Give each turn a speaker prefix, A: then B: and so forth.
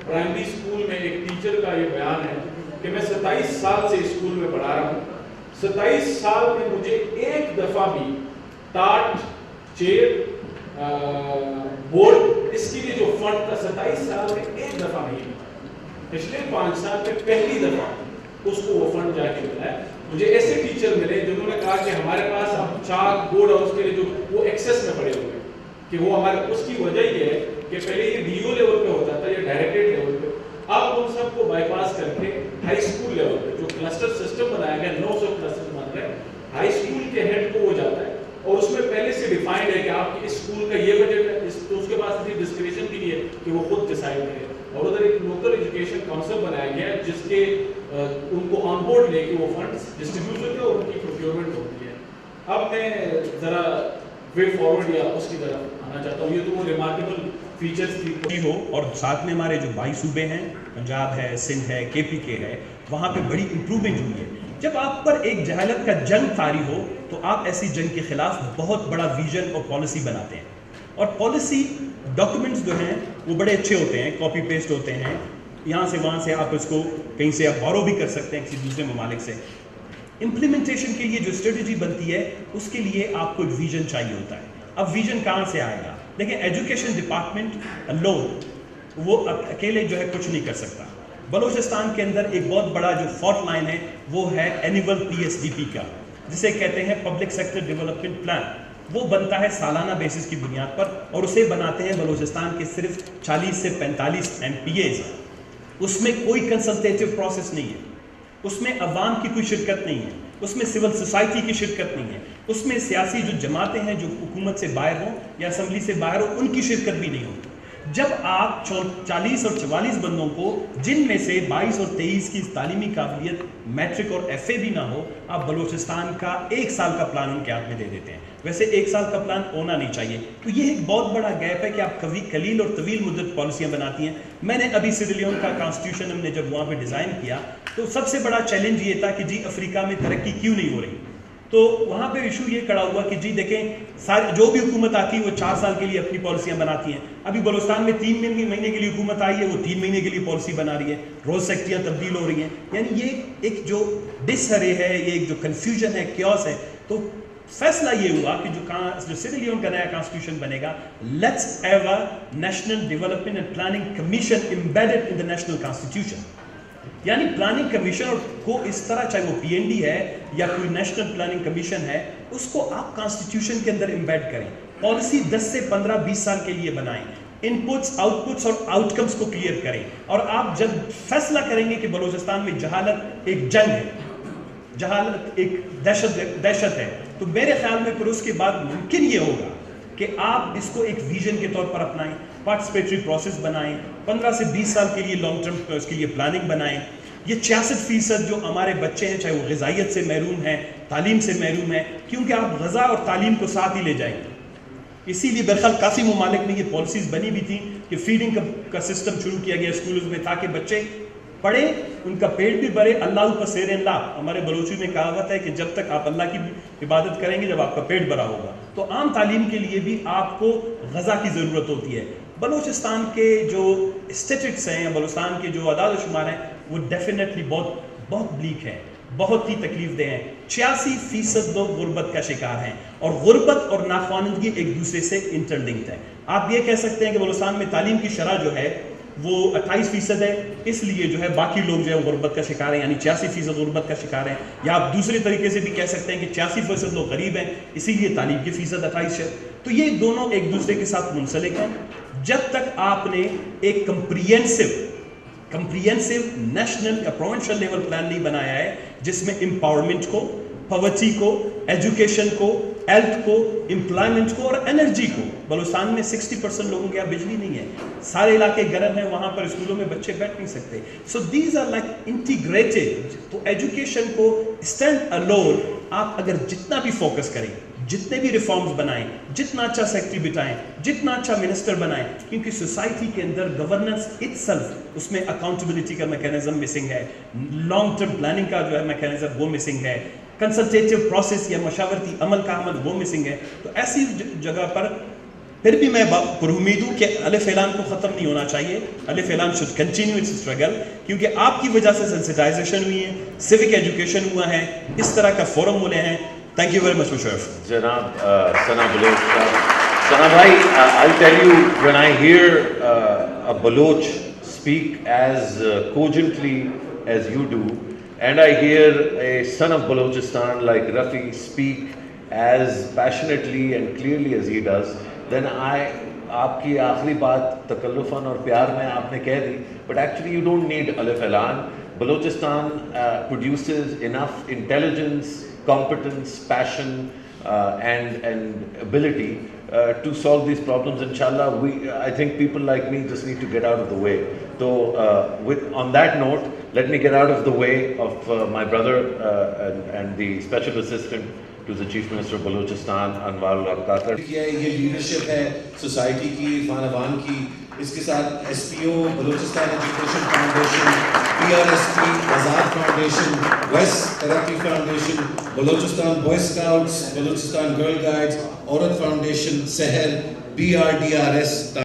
A: Primary school میں ایک teacher کا یہ بیان ہے کہ میں 27 سال سے اسکول میں پڑھا رہا ہوں. 27 سال میں مجھے ایک دفعہ بھی ٹاٹ چیئر بورڈ اس کے لیے جو فنڈ تھا 27 سال میں ایک دفعہ نہیں ملا. پچھلے 5 سال میں پہلی دفعہ اس کو وہ فنڈ جا کے ملا ہے. مجھے ایسے ٹیچر ملے جنہوں نے کہا کہ ہمارے پاس اب چاک بورڈ اور اس کے لیے جو وہ ایکسیس میں پڑے ہوئے کہ وہ ہمارے اس کی وجہ یہ ہے کہ پہلے یہ ڈی او لیول پہ ہوتا تھا یا ڈائریکٹریٹ لیول پہ, اب ان سب کو بائی پاس کر کے ہائی اسکول لیول پہ جو کلسٹر سسٹم بنایا گیا 900 کلسٹر بن رہے ہیں, ہائی اسکول کے ہیڈ کو وہ جاتا ہے اور اس میں پہلے سے ڈیفائنڈ ہے کہ آپ کے اسکول کا یہ بجٹ ہے, تو اس کے پاس اتنی ڈسکریشن بھی نہیں ہے کہ وہ خود ڈیسائڈ کرے. اور ادھر ایک لوکل ایجوکیشن کاؤنسل بنایا گیا ہے جس کے ان کو آن بورڈ لے کے وہ فنڈس ڈسٹریبیوٹ ہوتے ہیں اور ان کی پروکیورمنٹ ہوتی ہے. اب میں ذرا وے فارورڈ یا اس کی طرف آنا چاہتا ہوں. یہ تو وہ ریمارکیبل فیچرز تھی
B: ہو, اور ساتھ میں ہمارے جو 22 صوبے ہیں, پنجاب ہے, سندھ ہے, کے پی کے ہے, وہاں پہ بڑی امپرومنٹ ہوئی ہے. جب آپ پر ایک جہالت کا جنگ طاری ہو تو آپ ایسی جنگ کے خلاف بہت بڑا ویژن اور پالیسی بناتے ہیں, اور پالیسی ڈاکومنٹس جو ہیں وہ بڑے اچھے ہوتے ہیں, کاپی پیسٹ ہوتے ہیں, یہاں سے وہاں سے آپ اس کو کہیں سے آپ بورو بھی کر سکتے ہیں کسی دوسرے ممالک سے. امپلیمنٹیشن کے لیے جو اسٹریٹجی بنتی ہے اس کے لیے آپ کو ایک ویژن چاہیے ہوتا ہے. اب ویژن کہاں سے آئے گا؟ دیکھیں, ایجوکیشن ڈپارٹمنٹ لون وہ اکیلے جو ہے کچھ نہیں کر سکتا. بلوچستان کے اندر ایک بہت بڑا جو فالٹ لائن ہے وہ ہے اینیول PSDP کا, جسے کہتے ہیں پبلک سیکٹر ڈیولپمنٹ پلان. وہ بنتا ہے سالانہ بیسس کی بنیاد پر, اور اسے بناتے ہیں بلوچستان کے صرف 40 سے 45 MPAs. اس میں کوئی کنسلٹیٹیو پروسیس نہیں ہے, اس میں عوام کی کوئی شرکت نہیں ہے, اس میں سول سوسائٹی کی شرکت نہیں ہے, اس میں سیاسی جو جماعتیں ہیں جو حکومت سے باہر ہوں یا اسمبلی سے باہر ہوں ان کی شرکت بھی نہیں ہوتی. جب آپ 40 اور 44 بندوں کو, جن میں سے 22 اور 23 کی تعلیمی قابلیت میٹرک اور FA بھی نہ ہو, آپ بلوچستان کا 1 سال کا پلان ان کے ہاتھ میں دے دیتے ہیں. ویسے 1 سال کا پلان ہونا نہیں چاہیے. تو یہ ایک بہت بڑا گیپ ہے کہ آپ قلیل اور طویل مدت پالیسیاں بناتی ہیں. میں نے ابھی سیری لیون کا کانسٹیٹیوشن ہم نے جب وہاں پہ ڈیزائن کیا تو سب سے بڑا چیلنج یہ تھا کہ جی افریقہ میں ترقی کیوں نہیں ہو رہی. تو وہاں پہ ایشو یہ کھڑا ہوا کہ جی دیکھیں, جو بھی حکومت آتی ہے وہ 4 سال کے لیے اپنی پالیسیاں بناتی ہیں. ابھی بلوچستان میں 3 مہینے کے لیے حکومت آئی ہے, وہ 3 مہینے کے لیے پالیسی بنا رہی ہے, روز سیکٹریاں تبدیل ہو رہی ہیں. یعنی یہ ایک جو ڈس ہرے ہے, یہ ایک جو کنفیوژن ہے, کیوس ہے. تو فیصلہ یہ ہوا کہ جو سیری لیون کا نیا کانسٹیٹیوشن بنے گا, let's have a national development and planning commission embedded in the national constitution. یعنی پلاننگ کمیشن کو اس طرح, چاہے وہ PND ہے یا کوئی نیشنل پلاننگ کمیشن ہے, اس کو آپ کانسٹیٹیوشن کے اندر امبیڈ کریں. پالیسی 10 سے 15-20 سال کے لیے بنائیں, ان پٹس, آؤٹ پٹس اور آؤٹ کمس کو کلیئر کریں. اور آپ جب فیصلہ کریں گے کہ بلوچستان میں جہالت ایک جنگ ہے, جہالت ایک دہشت ہے, تو میرے خیال میں پھر اس کے بعد ممکن یہ ہوگا کہ آپ اس کو ایک ویژن کے طور پر اپنائیں, پارٹیسپیٹری پروسیس بنائیں, 15 سے 20 سال کے لیے لانگ ٹرم اس کے لیے پلاننگ بنائیں. یہ 66% جو ہمارے بچے ہیں, چاہے وہ غذائیت سے محروم ہیں, تعلیم سے محروم ہیں, کیونکہ آپ غذا اور تعلیم کو ساتھ ہی لے جائیں گے. اسی لیے بہرحال کافی ممالک میں یہ پالیسیز بنی بھی تھیں کہ فیڈنگ کا سسٹم شروع کیا گیا اسکولز میں, تاکہ بچے پڑھیں, ان کا پیٹ بھی بھرے. اللہ پسیر اللہ, ہمارے بلوچی میں کہاوت ہے کہ جب تک آپ اللہ کی عبادت کریں گے جب آپ کا پیٹ بھرا ہوگا. تو عام تعلیم کے لیے بھی آپ کو غذا کی ضرورت ہوتی ہے. بلوچستان کے جو اسٹیٹکس ہیں یا بلوچستان کے جو اعداد و شمار ہیں وہ ڈیفینیٹلی بہت بلیک ہیں, بہت ہی تکلیف دہ ہیں. 86% لوگ غربت کا شکار ہیں, اور غربت اور ناخواندگی ایک دوسرے سے انٹرلنکڈ ہے. آپ یہ کہہ سکتے ہیں کہ بلوچستان میں تعلیم کی شرح جو ہے وہ 28% ہے, اس لیے جو ہے باقی لوگ جو ہے غربت کا شکار ہیں, یعنی 86% غربت کا شکار ہیں. یا آپ دوسرے طریقے سے بھی کہہ سکتے ہیں کہ 86% لوگ غریب ہیں, اسی لیے تعلیم کی فیصد 28 ہے. تو یہ دونوں ایک دوسرے کے ساتھ منسلک ہیں. جب تک آپ نے ایک کمپریہنسو نیشنل یا پروونشل لیول پلان نہیں بنایا ہے جس میں امپاورمنٹ کو, پاورٹی کو, ایجوکیشن کو, ہیلتھ کو, امپلائمنٹ کو اور انرجی کو. بلوچستان میں 60% لوگوں کے یہاں بجلی نہیں ہے, سارے علاقے گرم ہیں, وہاں پر اسکولوں میں بچے بیٹھ نہیں سکتے. So these are like integrated. تو ایجوکیشن کو اسٹینڈ الون آپ اگر جتنا بھی فوکس کریں, جتنے بھی ریفارمز بنائیں, جتنا اچھا سیکٹری بٹائیں, جتنا اچھا منسٹر بنائیں, کیونکہ سوسائٹی کے اندر گورننس اٹسیلف, اس میں اکاؤنٹیبلٹی کا میکینزم مسنگ ہے, لانگ ٹرم پلاننگ کا جو ہے میکینزم وہ مسنگ ہے, کنسلٹیٹیو پروسیس یا مشاورتی عمل کا عمل وہ مسنگ ہے. تو ایسی جگہ پر پھر بھی میں پرامید ہوں کہ الف اعلان کو ختم نہیں ہونا چاہیے. الف اعلان شوڈ کنٹینیو اٹس اسٹرگل, کیونکہ آپ کی وجہ سے سینسٹائزیشن ہوئی ہے, سیوک ایجوکیشن ہوا ہے, اس طرح کا فورم بولے ہیں. Thank you very much Musharraf.
C: جناب ثنا بلوچ صاحب. ثنا بھائی, I'll tell you, when I hear a Baloch speak as cogently as you do, and I hear a son of Balochistan like Rafi speak as passionately and clearly as he does, then آپ کی آخری بات تکلفاً اور پیار میں آپ نے کہہ دی, but actually you don't need الف اعلان. Balochistan produces enough intelligence, competence, passion and ability to solve these problems. Inshallah, I think people like me just need to get out of the way. So on that note, let me get out of the way of my brother and the special assistant to the Chief Minister of Balochistan, Anwar ul Haq.
D: یہ leadership ہے society کی, عرفان عوام کی. اس کے ساتھ S P O, Balochistan education foundation, P R S P, Azad foundation, west Taraqee foundation, Balochistan boy scouts, Balochistan girl guides, Aurat foundation, Sehar, BRDRS.